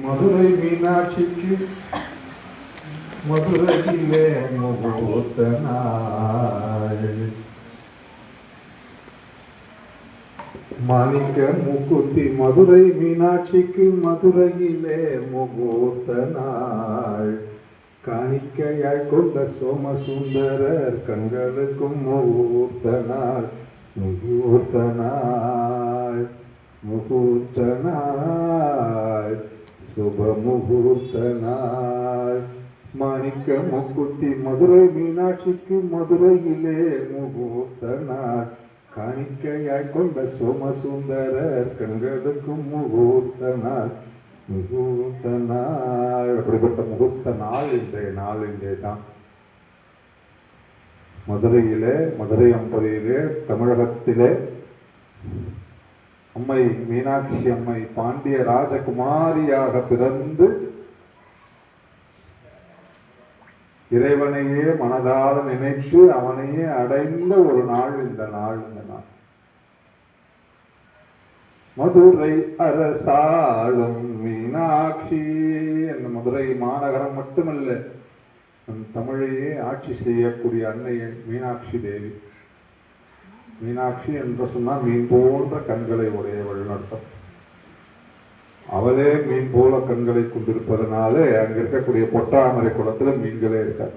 மதுரை மீனாட்சிக்கு மதுரையிலே முகூர்த்த நாள். மாணிக்க மூக்குத்தி மதுரை மீனாட்சிக்கு மதுரையிலே முகூர்த்த நாள். காணிக்கையாய் கொண்ட சோமசுந்தரர் கண்களுக்கும் முகூர்த்த நாள். முகூர்த்த நாள் முகூர்த்த நாள் சுப முகூர்த்த நாள். மாணிக்க மூக்குத்தி மதுரை மீனாட்சிக்கு மதுரையிலே முகூர்த்த நாள். காணிக்கையாய் கொண்ட சோமசுந்தரர் கண்களுக்கும் முகூர்த்த நாள். முகூர்த்த நாள். அப்படிப்பட்ட முகூர்த்த நாள் இன்றைய தான். மதுரையிலே, மதுரை அம்பதியிலே, தமிழகத்திலே அம்மை மீனாட்சி அம்மை பாண்டிய ராஜகுமாரியாக பிறந்து இறைவனையே மனதார நினைத்து அவனையே அடைந்த ஒரு நாள் இந்த நாள். மதுரை அரசாளும் மீனாட்சி. அந்த மதுரை மாநகரம் மட்டுமல்ல, தமிழையே ஆட்சி செய்யக்கூடிய அன்னை மீனாட்சி தேவி. மீனாட்சி என்று சொன்னால் மீன் போன்ற கண்களை உடையவள் அர்த்தம். அவளே மீன் போல கண்களை கொண்டிருப்பதனாலே அங்க இருக்கக்கூடிய பொட்டாமரை குளத்துல மீன்களே இருக்காது.